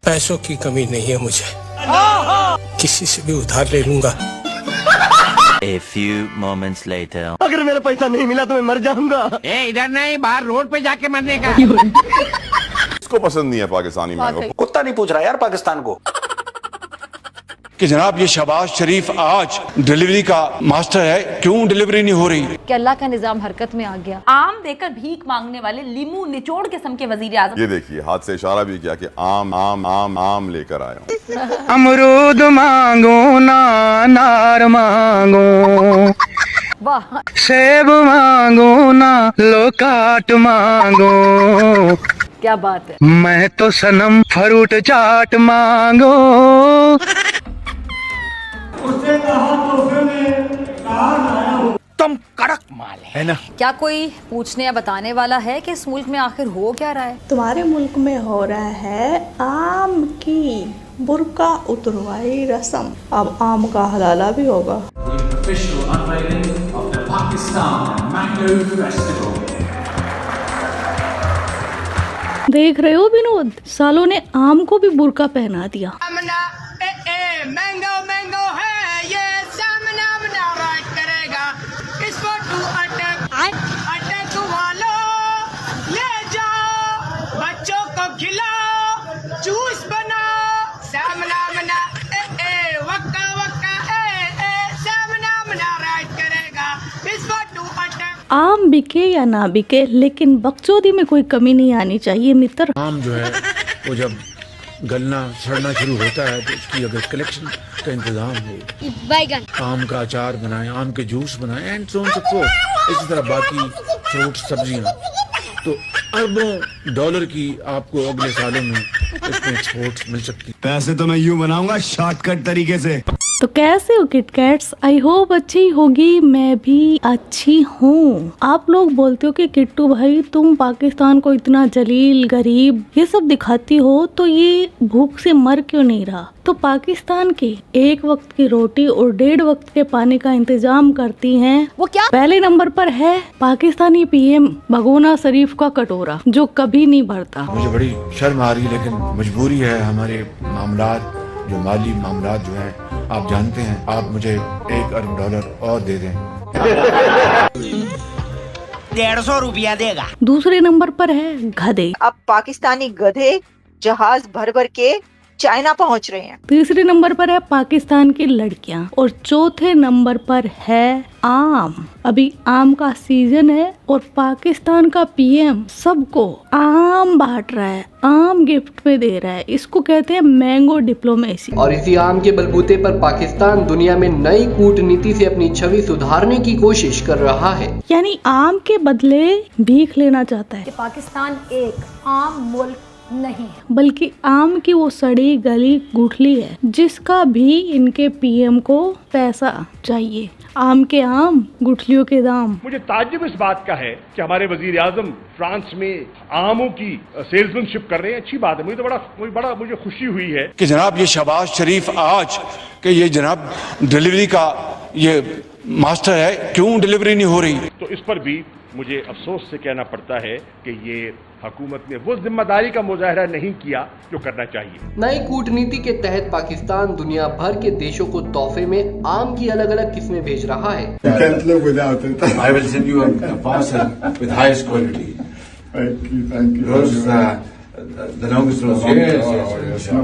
पैसों की कमी नहीं है मुझे, किसी से भी उधार ले लूंगा। A few moments later. अगर मेरा पैसा नहीं मिला तो मैं मर जाऊंगा। इधर नहीं, बाहर रोड पे जाके मरने का। इसको पसंद नहीं है पाकिस्तानी मैंगो। कुत्ता नहीं पूछ रहा यार पाकिस्तान को कि जनाब ये शहबाज शरीफ आज डिलीवरी का मास्टर है, क्यों डिलीवरी नहीं हो रही? कि अल्लाह का निजाम हरकत में आ गया। आम देकर भीख मांगने वाले लीमू निचोड़ किस्म के वजीर आजम। ये देखिए हाथ से इशारा भी किया कि आम आम आम आम लेकर आया हूँ। अमरूद मांगो ना नार मांगो, वाह। सेब मांगो ना लो काट मांगो, क्या बात है। मैं तो सनम फ्रूट चाट मांगो। उससे कहा तोहफे में तुम कड़क माल है ना। क्या कोई पूछने या बताने वाला है कि इस मुल्क में आखिर हो क्या रहा है? तुम्हारे मुल्क में हो रहा है आम की बुर्का उतरवाई रस्म। अब आम का हलाला भी होगा। देख रहे हो विनोद, सालों ने आम को भी बुर्का पहना दिया। मैंगो मैंगो है ये, सामना बना राज करेगा। इसको तू अटक वालो ले जाओ, बच्चों को खिलाओ, जूस बनाओ, सामना बना वक्का वक्का सामना बना राज करेगा। इसको तू अटक। आम बिके या ना बिके, लेकिन बकचोदी में कोई कमी नहीं आनी चाहिए मित्र। आम जो है वो जब गलना सड़ना शुरू होता है तो उसकी अगर कलेक्शन का इंतजाम हो, बैगन, आम का अचार बनाएं, आम के जूस बनाएं and so on so fourth, इसी तरह बाकी फ्रूट सब्जियां, तो अरबों डॉलर की आपको अगले सालों में इसमें एक्सपोर्ट मिल सकती। पैसे तो मैं यूं बनाऊंगा शॉर्टकट तरीके से। तो कैसे हो किटकैट्स? आई होप अच्छी होगी, मैं भी अच्छी हूँ। आप लोग बोलते हो कि किट्टू भाई तुम पाकिस्तान को इतना जलील गरीब ये सब दिखाती हो, तो ये भूख से मर क्यों नहीं रहा? तो पाकिस्तान के एक वक्त की रोटी और 1.5 वक्त के पानी का इंतजाम करती हैं। वो क्या? पहले नंबर पर है पाकिस्तानी पीएम भगोना शरीफ का कटोरा जो कभी नहीं भरता। मुझे बड़ी शर्म आ रही है, लेकिन मजबूरी है। हमारे मामलात जो माली मामलात जो है आप जानते हैं, आप मुझे $1 अरब और दे दें। 150 रुपया देगा। दूसरे नंबर पर है गधे। अब पाकिस्तानी गधे जहाज भर भर के चाइना पहुंच रहे हैं। तीसरे नंबर पर है पाकिस्तान की लड़कियां और चौथे नंबर पर है आम। अभी आम का सीजन है और पाकिस्तान का पीएम सबको आम बांट रहा है, आम गिफ्ट में दे रहा है। इसको कहते हैं मैंगो डिप्लोमेसी। और इसी आम के बलबूते पर पाकिस्तान दुनिया में नई कूटनीति से अपनी छवि सुधारने की कोशिश कर रहा है। यानी आम के बदले भीख लेना चाहता है। पाकिस्तान एक आम मुल्क नहीं है, बल्कि आम की वो सड़ी गली गुठली है जिसका भी इनके पीएम को पैसा चाहिए। आम के आम गुठलियों के दाम। मुझे ताज्जुब इस बात का है कि हमारे वजीर आजम फ्रांस में आमों की सेल्समैनशिप कर रहे हैं। अच्छी बात है, मुझे खुशी हुई है कि जनाब ये शहबाज शरीफ आज के ये जनाब डिलीवरी का ये मास्टर है, क्यों डिलीवरी नहीं हो रही? तो इस पर भी मुझे अफसोस से कहना पड़ता है कि ये हुकूमत ने वो जिम्मेदारी का मुजाहरा नहीं किया जो करना चाहिए। नई कूटनीति के तहत पाकिस्तान दुनिया भर के देशों को तोहफे में आम की अलग अलग किस्में भेज रहा है। I will send you a parcel with highest quality. Thank you. Rose, the longest rose. Yes. No,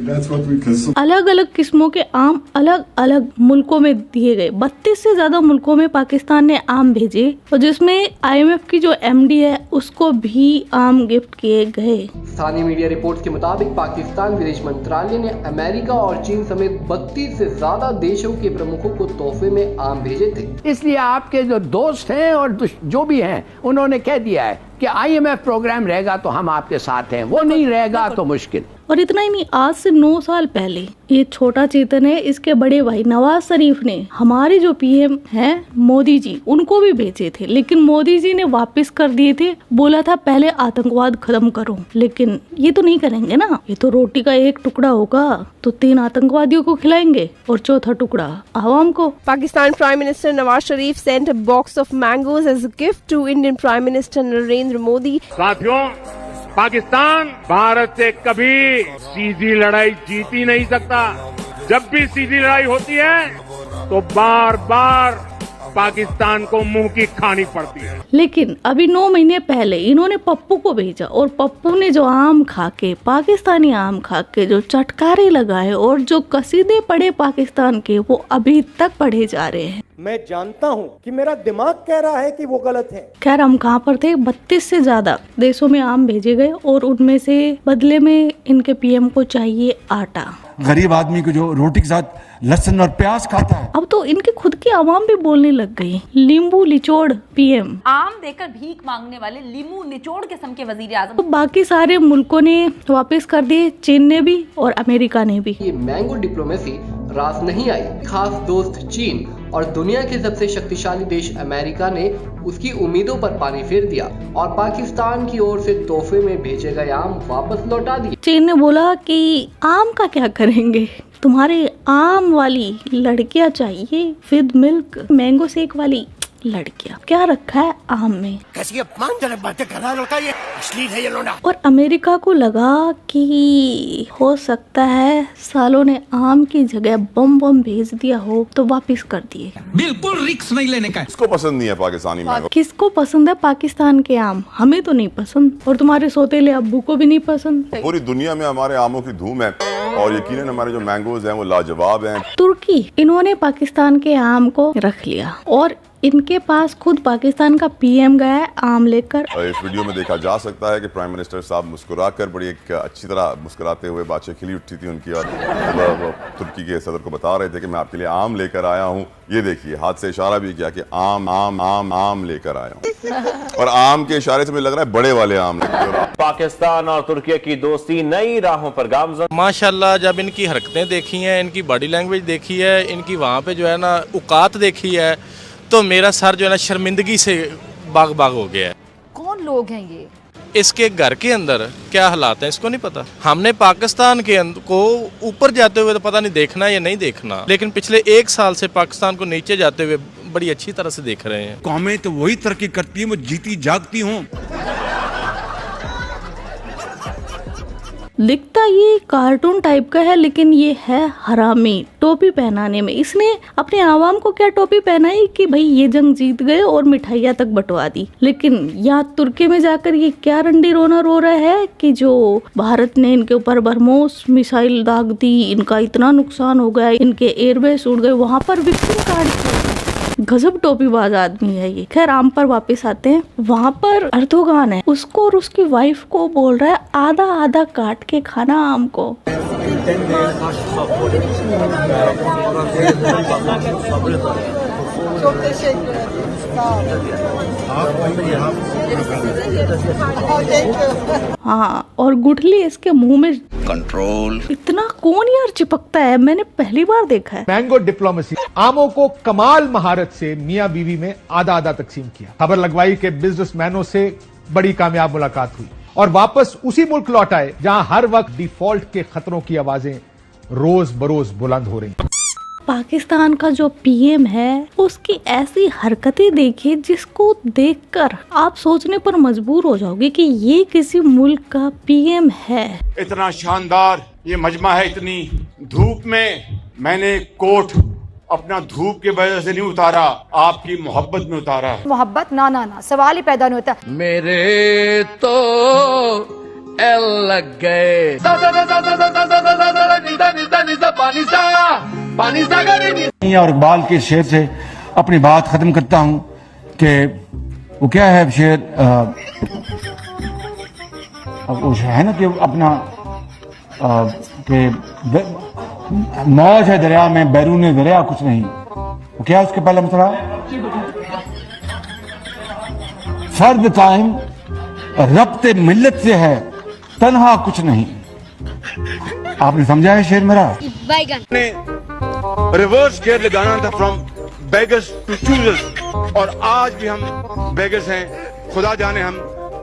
that's what we consume. अलग अलग किस्मों के आम अलग अलग मुल्कों में दिए गए। 32 से ज्यादा मुल्कों में पाकिस्तान ने आम भेजे और जिसमें IMF की जो MD है उसको भी आम गिफ्ट किए गए। स्थानीय मीडिया रिपोर्ट्स के मुताबिक पाकिस्तान विदेश मंत्रालय ने अमेरिका और चीन समेत 32 से ज्यादा देशों के प्रमुखों को तोहफे में आम भेजे थे। इसलिए आपके जो दोस्त हैं और जो भी हैं उन्होंने कह दिया है कि IMF प्रोग्राम रहेगा तो हम आपके साथ हैं, वो नहीं रहेगा तो मुश्किल। और इतना ही नहीं, आज से 9 साल पहले ये छोटा चेतन है, इसके बड़े भाई नवाज शरीफ ने हमारे जो पीएम हैं मोदी जी उनको भी भेजे थे, लेकिन मोदी जी ने वापस कर दिए थे। बोला था पहले आतंकवाद खत्म करो, लेकिन ये तो नहीं करेंगे ना। ये तो रोटी का एक टुकड़ा होगा तो 3 आतंकवादियों को खिलाएंगे और चौथा टुकड़ा आवाम को। Pakistan prime minister Nawaz Sharif sent a box of mangoes as a gift to Indian prime minister Narendra Modi. साथियों, पाकिस्तान भारत से कभी सीधी लड़ाई जीत ही नहीं सकता। जब भी सीधी लड़ाई होती है तो बार बार पाकिस्तान को मुंह की खानी पड़ती है। लेकिन अभी 9 महीने पहले इन्होंने पप्पू को भेजा और पप्पू ने जो आम खा के, पाकिस्तानी आम खा के जो चटकारे लगाए और जो कसीदे पढ़े पाकिस्तान के, वो अभी तक पढ़े जा रहे हैं। मैं जानता हूं कि मेरा दिमाग कह रहा है कि वो गलत है। खैर, हम कहाँ पर थे, 32 से ज्यादा देशों में आम भेजे गए और उनमें से बदले में इनके पीएम को चाहिए आटा। गरीब आदमी को जो रोटी के साथ लहसुन और प्याज खाता है। अब तो इनके खुद की आवाम भी बोलने लग गई, लींबू निचोड़ पीएम। आम देकर भीख मांगने वाले लीमू निचोड़ किस्म के वजीर आजम तो बाकी सारे मुल्कों ने वापस कर दिए, चीन ने भी और अमेरिका ने भी। ये मैंगो डिप्लोमेसी रास नहीं आई। खास दोस्त चीन और दुनिया के सबसे शक्तिशाली देश अमेरिका ने उसकी उम्मीदों पर पानी फेर दिया और पाकिस्तान की ओर से तोहफे में भेजे गए आम वापस लौटा दिए। चीन ने बोला कि आम का क्या करेंगे, तुम्हारे आम वाली लड़कियां चाहिए, विद मिल्क मैंगो शेक वाली लड़कियां। क्या रखा है आम में? कैसी अपमानजनक बातें कर रहा है लड़का, ये अश्लील है ये लोना। और अमेरिका को लगा कि हो सकता है सालों ने आम की जगह बम भेज दिया हो, तो वापस कर दिए। बिल्कुल रिस्क नहीं लेने का। किसको पसंद नहीं है पाकिस्तानी मैंगो? किसको पसंद है पाकिस्तान के आम? हमें तो नहीं पसंद और तुम्हारे सौतेले अब्बू को भी नहीं पसंद। पूरी दुनिया में हमारे आमों की धूम है और यकीनन हमारे जो मैंगोज हैं वो लाजवाब हैं। तुर्की, इन्होंने पाकिस्तान के आम को रख लिया और इनके पास खुद पाकिस्तान का पीएम गया है आम लेकर। इस वीडियो में देखा जा सकता है कि प्राइम मिनिस्टर साहब मुस्कुराकर बड़ी एक अच्छी तरह मुस्कुराते हुए बातें खिली उठी थी उनकी और तुर्की के सदर को बता रहे थे कि मैं आपके लिए आम लेकर आया हूँ। ये देखिए, हाथ से इशारा भी किया कि आम आम आम आम लेकर आया हूँ और आम के इशारे से मुझे लग रहा है बड़े वाले आम। पाकिस्तान और तुर्की की दोस्ती नई राहों पर गामजन। माशाल्लाह, जब इनकी हरकतें देखी हैं, इनकी बॉडी लैंग्वेज देखी है, इनकी वहाँ पे जो है ना औकात देखी है, तो मेरा सर जो है ना शर्मिंदगी से बाग बाग हो गया है। कौन लोग हैं ये? इसके घर के अंदर क्या हालात हैं इसको नहीं पता। हमने पाकिस्तान के को ऊपर जाते हुए तो पता नहीं देखना या नहीं देखना, लेकिन पिछले 1 साल से पाकिस्तान को नीचे जाते हुए बड़ी अच्छी तरह से देख रहे हैं। कौमें तो वही तरक्की करती है वो जीती जागती हों। दिखता ये कार्टून टाइप का है, लेकिन ये है हरामी टोपी पहनाने में। इसने अपने आवाम को क्या टोपी पहनाई कि भाई ये जंग जीत गए और मिठाइयाँ तक बंटवा दी। लेकिन यहाँ तुर्की में जाकर ये क्या रंडी रोना रो रहा है कि जो भारत ने इनके ऊपर ब्रह्मोस मिसाइल दाग दी, इनका इतना नुकसान हो गया, इनके एयरबेस उड़ गए, वहाँ पर विक्टिम कार्ड। गजब टोपीबाज आदमी है ये। खैर, आम पर वापस आते हैं। वहाँ पर अर्दोगान है, उसको और उसकी वाइफ को बोल रहा है आधा आधा काट के खाना आम को। हाँ, और गुठली इसके मुंह में। कंट्रोल। इतना कौन यार चिपकता है, मैंने पहली बार देखा है। मैंगो डिप्लोमेसी, आमों को कमाल महारत से मियां बीवी में आधा आधा तकसीम किया। खबर लगवाई के बिजनेसमैनों से बड़ी कामयाब मुलाकात हुई और वापस उसी मुल्क लौट आए जहां हर वक्त डिफॉल्ट के खतरों की आवाजें रोज बरोज बुलंद हो रही। पाकिस्तान का जो पीएम है उसकी ऐसी हरकतें देखिए जिसको देखकर आप सोचने पर मजबूर हो जाओगे कि ये किसी मुल्क का पीएम है। इतना शानदार ये मजमा है, इतनी धूप में मैंने कोट अपना धूप के वजह से नहीं उतारा, आपकी मोहब्बत में उतारा है। मोहब्बत ना ना ना सवाल ही पैदा नहीं होता। मेरे तो एल लग गए। और इकबाल के शेर से अपनी बात खत्म करता हूँ कि वो क्या है शेर, वो है ना कि अपना कि मौज है दरिया में बैरूने दरिया कुछ नहीं। वो क्या है उसके पहला मसला, फर्द कायम रब्ते मिल्लत से है तन्हा कुछ नहीं। आपने समझा है शेर मेरा? रिवर्स गेयर लगाना था, फ्रॉम बेगर्स टू चूजर्स, और आज भी हम बेगर्स हैं। खुदा जाने हम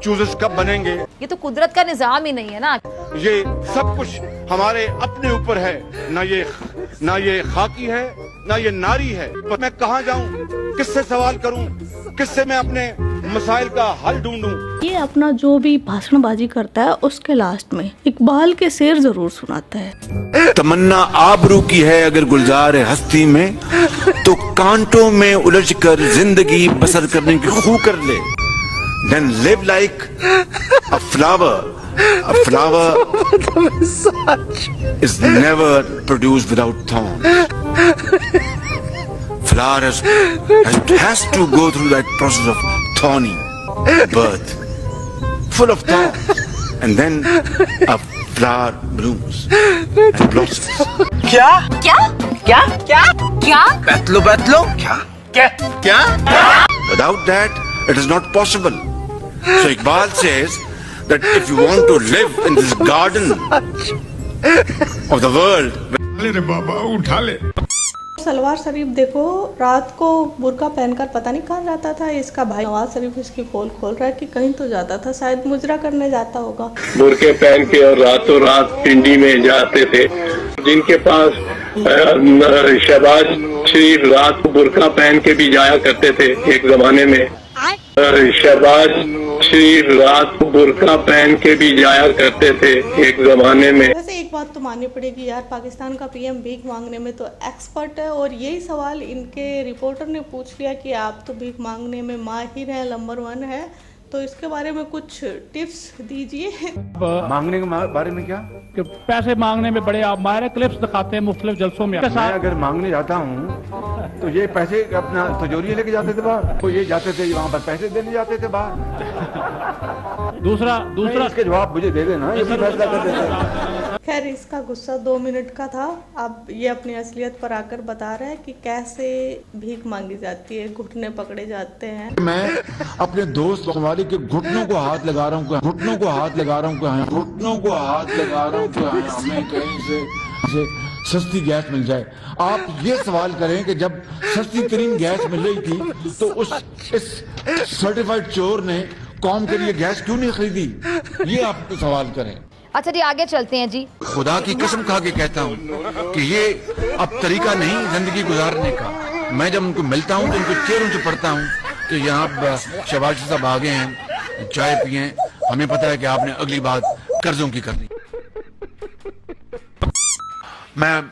चूजर्स कब बनेंगे। ये तो कुदरत का निजाम ही नहीं है ना। ये सब कुछ हमारे अपने ऊपर है, ना ये खाकी है ना ये नारी है। मैं कहाँ जाऊँ, किससे सवाल करूँ, किससे मैं अपने मसाइल का हल ढूंढूं। ये अपना जो भी भाषणबाजी करता है उसके लास्ट में इकबाल के शेर जरूर सुनाता है। तमन्ना आबरू की है अगर गुलजार है हस्ती में, तो कांटों में उलझकर जिंदगी बसर करने की खू कर ले। Then live like a flower. A flower is never produced without thorns. Flower has to go through that process of thorny birth, full of thorns, and then a flower blooms and blossoms. क्या क्या क्या क्या क्या बैतलो क्या क्या क्या Without that, it is not possible. So Iqbal says that if you want to live in this garden of the world, बाबा उठा ले। सलवार शरीफ देखो रात को बुर्का पहनकर पता नहीं कहाँ जाता था। इसका भाई नवाज शरीफ इसकी पोल खोल रहा है कि कहीं तो जाता था, शायद मुजरा करने जाता होगा। बुर्के पहन के और रातों रात पिंडी में जाते थे। जिनके पास शहबाज शरीफ रात को बुर्का पहन के भी जाया करते थे एक जमाने में। शहबाज शरीफ रात को बुर्का पहन के भी जाया करते थे एक जमाने में। वैसे एक बात तो माननी पड़ेगी यार, पाकिस्तान का पीएम भीख मांगने में तो एक्सपर्ट है, और यही सवाल इनके रिपोर्टर ने पूछ लिया कि आप तो भीख मांगने में माहिर हैं, नंबर 1 है, तो इसके बारे में कुछ टिप्स दीजिए। मांगने के बारे में क्या? कि पैसे मांगने में बड़े आप माहिर, क्लिप्स दिखाते हैं मुख्तलिफ जलसों में। मैं अगर मांगने जाता हूँ तो ये पैसे अपना तिजोरी लेके जाते थे बाहर, तो ये जाते थे वहाँ पर पैसे देने जाते थे बाहर। दूसरा इसके जवाब मुझे दे देना, ये भी फैसला कर देते। खैर इसका गुस्सा 2 मिनट का था, अब ये अपनी असलियत पर आकर बता रहा है कि कैसे भीख मांगी जाती है, घुटने पकड़े जाते हैं। मैं अपने दोस्त वाले के घुटनों को हाथ लगा रहा हूँ, घुटनों को हाथ लगा रहा हूँ, घुटनों को हाथ लगा रहा हूँ, हमें कहीं से सस्ती गैस मिल जाए। आप ये सवाल करें कि जब सस्ती तरीन गैस मिल रही थी तो इस सर्टिफाइड चोर ने कौम के लिए गैस क्यों नहीं खरीदी, ये आप सवाल करें। अच्छा जी आगे चलते हैं जी। खुदा की कसम खा के कहता हूँ कि ये अब तरीका नहीं जिंदगी गुजारने का। मैं जब उनको मिलता हूँ तो उनको चेहरों से पढ़ता हूँ कि यहाँ शहबाज साहब आगे हैं, चाय पिए, हमें पता है कि आपने अगली बात कर्जों की करनी। मैं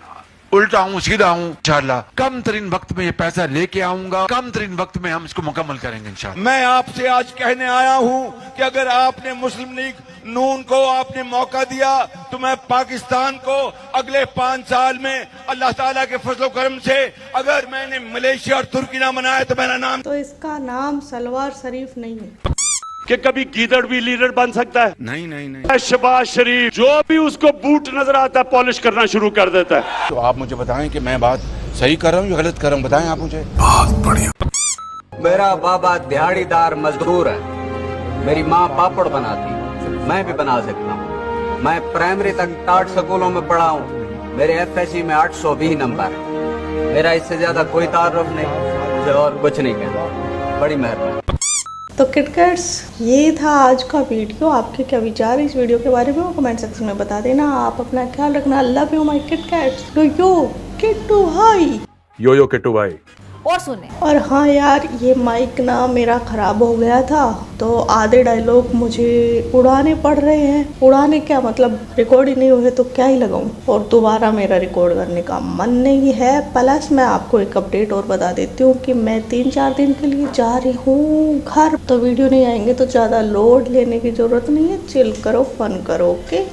उल्टा हूँ, सीधा हूँ, इंशाअल्लाह कम तरीन वक्त में ये पैसा लेके आऊंगा, कम तरीन वक्त में हम इसको मुकम्मल करेंगे इंशाअल्लाह। मैं आपसे आज कहने आया हूँ कि अगर आपने मुस्लिम लीग नून को आपने मौका दिया तो मैं पाकिस्तान को अगले 5 साल में अल्लाह ताला के फजलो करम से, अगर मैंने मलेशिया और तुर्की ना बनाया तो मेरा नाम, तो इसका नाम सलवार शरीफ नहीं है कि कभी गीदड़ भी लीडर बन सकता है। नहीं। शहबाज शरीफ जो भी उसको बूट नजर आता है पॉलिश करना शुरू कर देता है। तो आप मुझे बताएं कि मैं बात सही कर रहा हूँ या गलत कर रहा हूँ, बताएं आप मुझे। बहुत बढ़िया। मेरा बाबा दिहाड़ीदार मजदूर है, मेरी माँ पापड़ बनाती, मैं भी बना सकता हूँ। मैं प्राइमरी तक 8 स्कूलों में पढ़ा हूँ, मेरे FSC में 820 नंबर है। मेरा इससे ज्यादा कोई तारुफ नहीं, मुझे और कुछ नहीं कहना। बड़ी मेहरबानी। तो किटकैट्स ये था आज का वीडियो। आपके क्या विचार इस वीडियो के बारे में वो कमेंट सेक्शन में बता देना। आप अपना ख्याल रखना। Love you my KitKats. Yo Kittu भाई, यो किट्टू भाई। और सुने। और हाँ यार, ये माइक ना मेरा ख़राब हो गया था तो आधे डायलॉग मुझे उड़ाने पड़ रहे हैं। उड़ाने क्या मतलब, रिकॉर्ड ही नहीं हुए तो क्या ही लगाऊं, और दोबारा मेरा रिकॉर्ड करने का मन नहीं है। प्लस मैं आपको एक अपडेट और बता देती हूँ कि मैं 3-4 दिन के लिए जा रही हूँ घर, तो वीडियो नहीं आएंगे तो ज़्यादा लोड लेने की ज़रूरत नहीं है। चिल करो, फन करो, ओके।